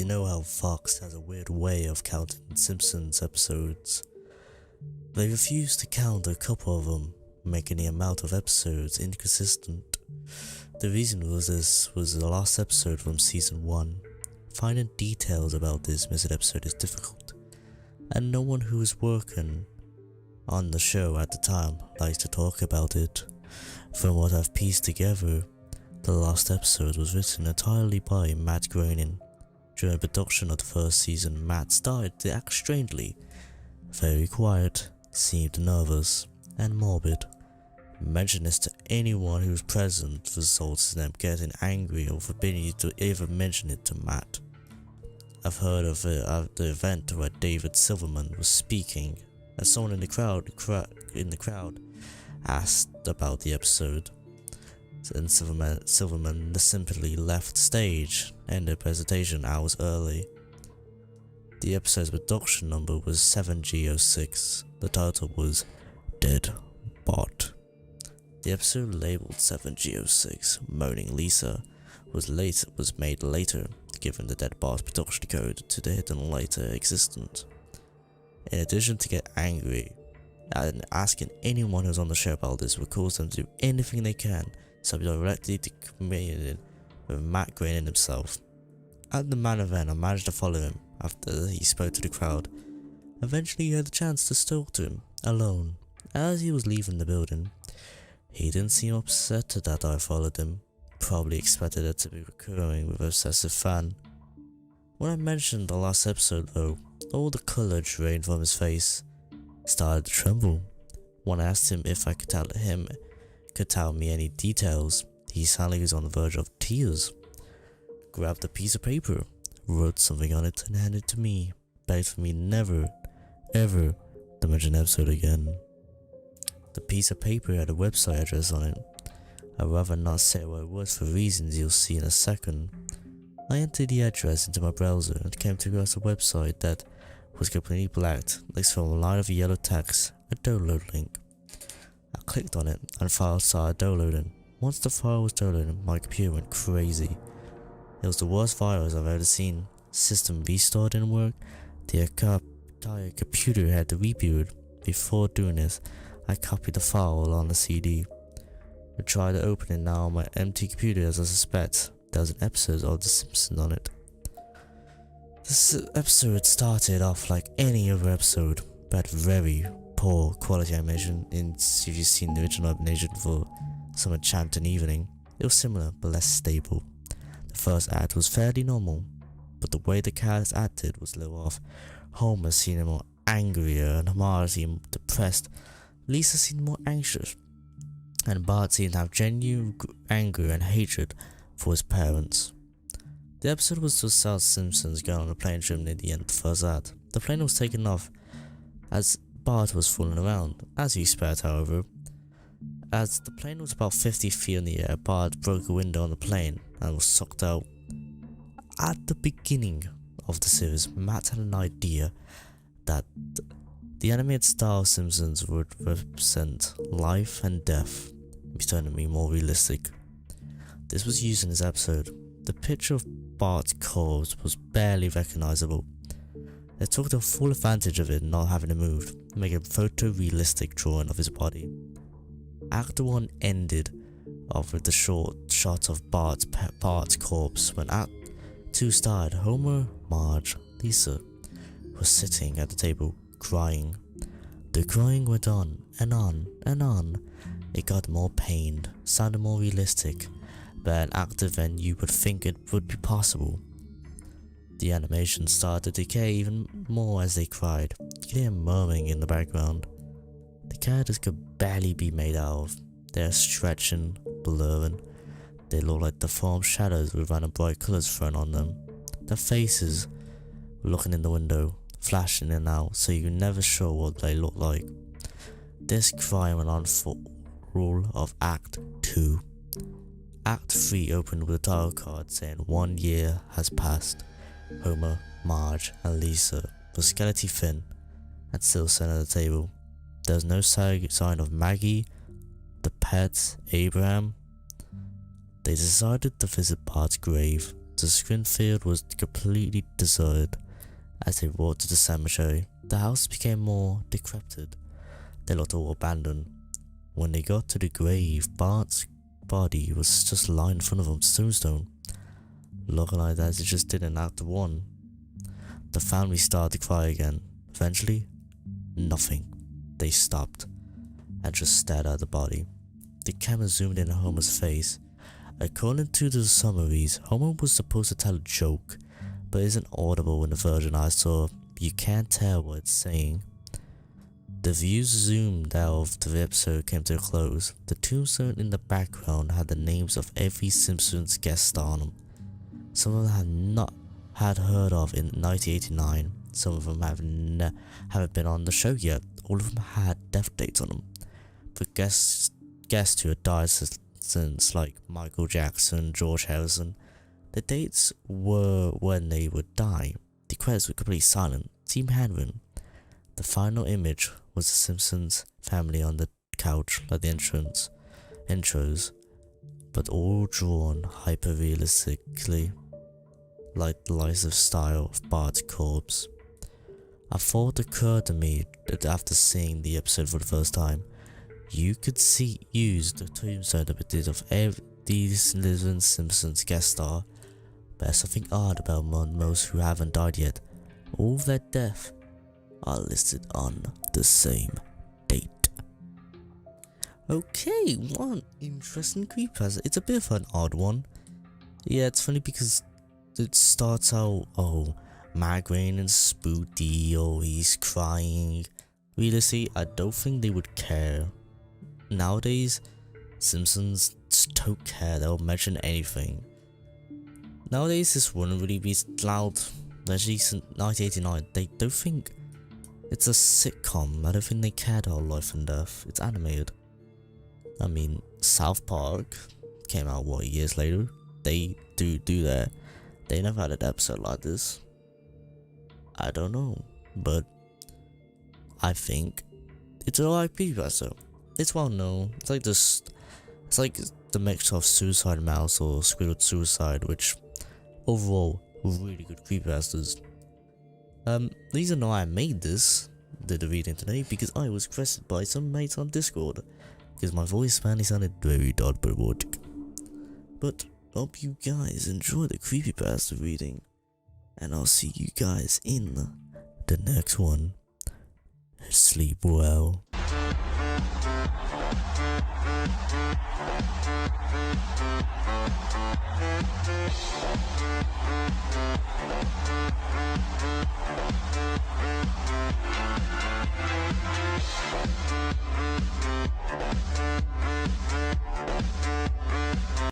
You know how Fox has a weird way of counting Simpsons episodes? They refused to count a couple of them, making the amount of episodes inconsistent. The reason was the last episode from season 1. Finding details about this missing episode is difficult, and no one who was working on the show at the time likes to talk about it. From what I've pieced together, the last episode was written entirely by Matt Groening. During production of the first season, Matt started to act strangely, very quiet, seemed nervous, and morbid. Mention this to anyone who was present results in them getting angry or forbidding you to even mention it to Matt. I've heard of the event where David Silverman was speaking, and someone in the crowd asked about the episode. And Silverman simply left the stage and the presentation hours early. The episode's production number was 7G06. The title was Dead Bart. The episode labeled 7G06, Moaning Lisa, was made later, given the Dead Bart production code to the hidden later existence. In addition to get angry and asking anyone who's on the show about this, would cause them to do anything they can so directly to communion with Matt Groening himself. At the Man event, I managed to follow him after he spoke to the crowd. Eventually he had the chance to talk to him, alone. As he was leaving the building, he didn't seem upset that I followed him, probably expected it to be recurring with an obsessive fan. When I mentioned the last episode though, all the colour drained from his face, started to tremble. When I asked him if I could tell me any details, he sounded like he was on the verge of tears. Grabbed a piece of paper, wrote something on it and handed it to me, begged for me never, ever to mention the episode again. The piece of paper had a website address on it. I'd rather not say what it was for reasons you'll see in a second. I entered the address into my browser and came across a website that was completely blacked, next from a line of yellow text, a download link. I clicked on it and the file started downloading. Once the file was downloading, my computer went crazy. It was the worst virus I've ever seen. System restore didn't work. The entire computer had to reboot. Before doing this, I copied the file on the CD. I tried to open it now on my empty computer as I suspect there was an episode of The Simpsons on it. This episode started off like any other episode, but very poor quality animation. If you've seen the original animation for some Enchanted Evening, it was similar but less stable. The first act was fairly normal, but the way the characters acted was a little off. Homer seemed more angrier and Marge seemed depressed. Lisa seemed more anxious, and Bart seemed to have genuine anger and hatred for his parents. The episode was to South Simpsons going on a plane trip near the end of the first act. The plane was taken off as Bart was falling around, as you expect, however. As the plane was about 50 feet in the air, Bart broke a window on the plane and was sucked out. At the beginning of the series, Matt had an idea that the animated style of Simpsons would represent life and death, turning me more realistic. This was used in this episode. The picture of Bart's corpse was barely recognizable. They took the full advantage of it not having to move, making a photorealistic drawing of his body. Act 1 ended off with the short shot of Bart's corpse. When Act 2 started, Homer, Marge, Lisa was sitting at the table, crying. The crying went on and on and on. It got more pained, sounded more realistic, but an actor than you would think it would be possible. The animation started to decay even more as they cried. You could hear murmuring in the background. The characters could barely be made out of. They are stretching, blurring. They look like deformed shadows with random bright colours thrown on them. Their faces were looking in the window, flashing in and out, so you're never sure what they look like. This crying went on for all of Act 2. Act 3 opened with a title card saying 1 year has passed. Homer, Marge, and Lisa were skeleton thin and still sitting at the table. There was no sign of Maggie, the pet, Abraham. They decided to visit Bart's grave The screen field was completely deserted. As they walked to the cemetery, the house became more decrepit. They looked all abandoned. When they got to the grave, Bart's body was just lying in front of them, tombstone. Looking like that, it just didn't act one. The family started to cry again. Eventually, nothing. They stopped and just stared at the body. The camera zoomed in on Homer's face. According to the summaries, Homer was supposed to tell a joke, but isn't audible in the version I saw. You can't tell what it's saying. The views zoomed out of the episode came to a close. The tombstone in the background had the names of every Simpsons guest star on them. Some of them had heard of in 1989. Some of them haven't been on the show yet. All of them had death dates on them. For guests who had died since, like Michael Jackson, George Harrison, the dates were when they would die. The credits were completely silent, seemed handwritten. The final image was the Simpsons family on the couch, like the intros, but all drawn hyper-realistically, like the life style of Bart's corpse. A thought occurred to me that after seeing the episode for the first time, you could use the tombstone depicted of these living Simpsons guest star, but there's something odd about most who haven't died yet. All their deaths are listed on the same date. Okay, one interesting creepypasta. It's a bit of an odd one. Yeah, it's funny because it starts out, oh, migraine and spooky, oh, he's crying. Realistically, I don't think they would care. Nowadays, Simpsons just don't care, they'll mention anything. Nowadays, this wouldn't really be loud. Especially since 1989, they don't think it's a sitcom. I don't think they cared about life and death. It's animated. I mean, South Park came out, what, years later? They do that. They never had an episode like this. I don't know, but I think it's a like creepypasta. It's well known. It's like this. It's like the mix of Suicide Mouse or Squidward Suicide, which overall really good creepypastas. Reason why I made did the reading today, because I was requested by some mates on Discord, because my voice finally sounded very dark but robotic. But hope you guys enjoy the creepypasta reading, and I'll see you guys in the next one. Sleep well.